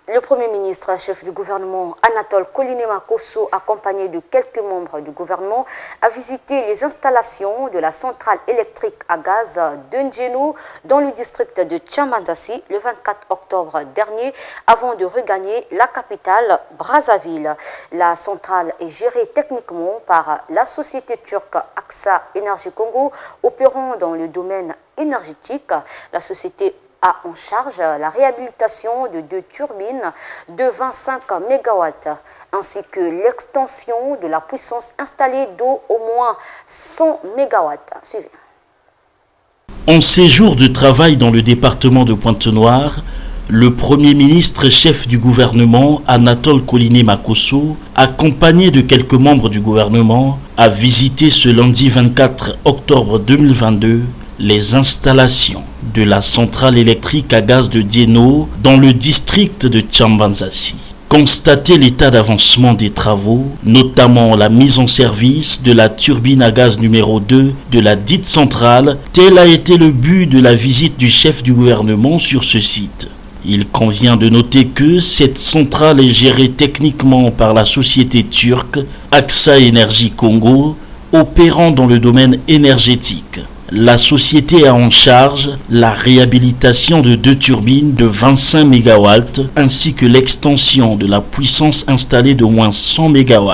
Le Premier ministre, chef du gouvernement Anatole Koliné-Makosso, accompagné de quelques membres du gouvernement, a visité les installations de la centrale électrique à gaz de Ndjeno dans le district de Tchambanzassi le 24 octobre dernier avant de regagner la capitale Brazzaville. La centrale est gérée techniquement par la société turque AXA Energy Congo, opérant dans le domaine énergétique. La société a en charge la réhabilitation de 2 turbines de 25 MW ainsi que l'extension de la puissance installée d'eau au moins 100 MW. Suivez. En séjour de travail dans le département de Pointe-Noire, le Premier ministre chef du gouvernement Anatole Koliné-Makosso, accompagné de quelques membres du gouvernement, a visité ce lundi 24 octobre 2022 les installations de la centrale électrique à gaz de Ndjeno dans le district de Tchambanzassi. Constater l'état d'avancement des travaux, notamment la mise en service de la turbine à gaz numéro 2 de la dite centrale, tel a été le but de la visite du chef du gouvernement sur ce site. Il convient de noter que cette centrale est gérée techniquement par la société turque AXA Energy Congo, opérant dans le domaine énergétique. La société a en charge la réhabilitation de 2 turbines de 25 MW ainsi que l'extension de la puissance installée d'au moins 100 MW.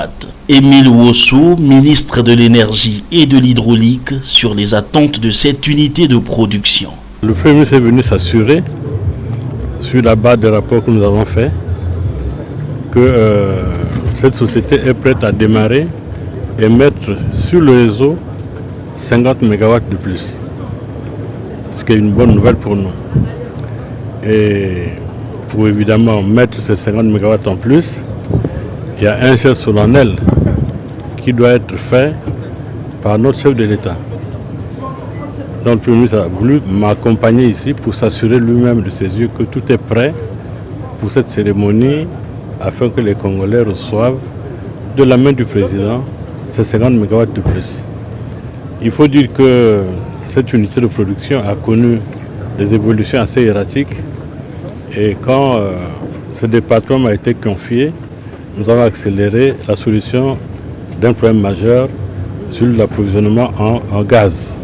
Émile Wosso, ministre de l'énergie et de l'hydraulique, sur les attentes de cette unité de production. Le Premier ministre est venu s'assurer, sur la base des rapports que nous avons faits, que cette société est prête à démarrer et mettre sur le réseau 50 MW de plus, ce qui est une bonne nouvelle pour nous. Et pour évidemment mettre ces 50 MW en plus, il y a un geste solennel qui doit être fait par notre chef de l'État. Donc le Premier ministre a voulu m'accompagner ici pour s'assurer lui-même de ses yeux que tout est prêt pour cette cérémonie afin que les Congolais reçoivent de la main du président ces 50 MW de plus. Il faut dire que cette unité de production a connu des évolutions assez erratiques et quand ce département m'a été confié, nous avons accéléré la solution d'un problème majeur sur l'approvisionnement en gaz.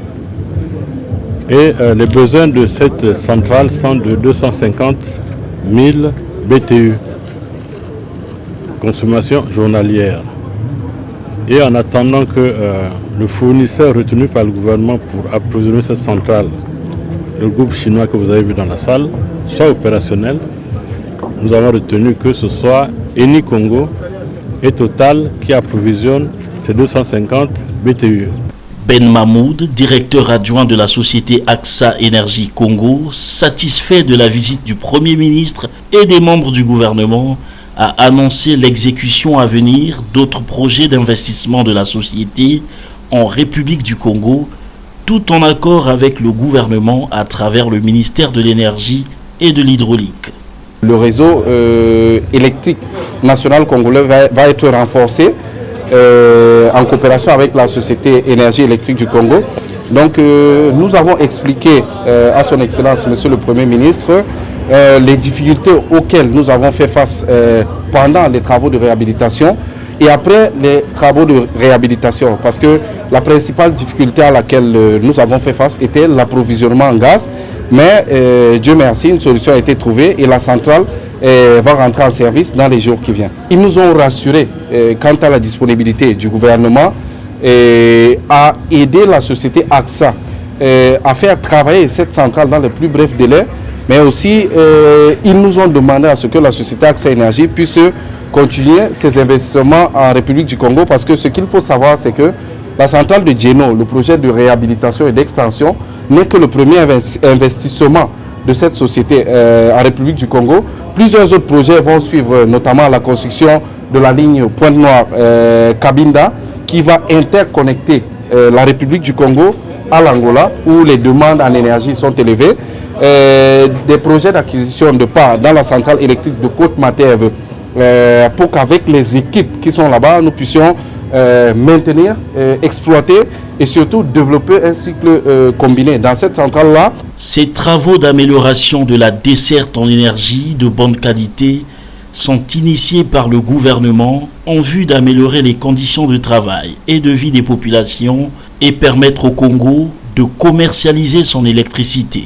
Et les besoins de cette centrale sont de 250 000 BTU, consommation journalière. Et en attendant que le fournisseur retenu par le gouvernement pour approvisionner cette centrale, le groupe chinois que vous avez vu dans la salle, soit opérationnel, nous avons retenu que ce soit Eni Congo et Total qui approvisionne ces 250 BTU. Ben Mahmoud, directeur adjoint de la société AXA Energy Congo, satisfait de la visite du Premier ministre et des membres du gouvernement, a annoncé l'exécution à venir d'autres projets d'investissement de la société en République du Congo, tout en accord avec le gouvernement à travers le ministère de l'Énergie et de l'Hydraulique. Le réseau électrique national congolais va être renforcé en coopération avec la société Énergie électrique du Congo. Donc nous avons expliqué à son Excellence, Monsieur le Premier ministre, les difficultés auxquelles nous avons fait face pendant les travaux de réhabilitation et après les travaux de réhabilitation. Parce que la principale difficulté à laquelle nous avons fait face était l'approvisionnement en gaz. Mais Dieu merci, une solution a été trouvée et la centrale va rentrer en service dans les jours qui viennent. Ils nous ont rassurés quant à la disponibilité du gouvernement à aider la société AXA à faire travailler cette centrale dans les plus brefs délais. Mais aussi, ils nous ont demandé à ce que la société AXA Énergie puisse continuer ses investissements en République du Congo parce que ce qu'il faut savoir, c'est que la centrale de Ndjeno, le projet de réhabilitation et d'extension, n'est que le premier investissement de cette société en République du Congo. Plusieurs autres projets vont suivre, notamment la construction de la ligne Pointe-Noire-Cabinda qui va interconnecter la République du Congo à l'Angola où les demandes en énergie sont élevées. Des projets d'acquisition de parts dans la centrale électrique de Côte-Matève pour qu'avec les équipes qui sont là-bas, nous puissions maintenir, exploiter et surtout développer un cycle combiné. Dans cette centrale-là, ces travaux d'amélioration de la desserte en énergie de bonne qualité sont initiés par le gouvernement en vue d'améliorer les conditions de travail et de vie des populations et permettre au Congo de commercialiser son électricité.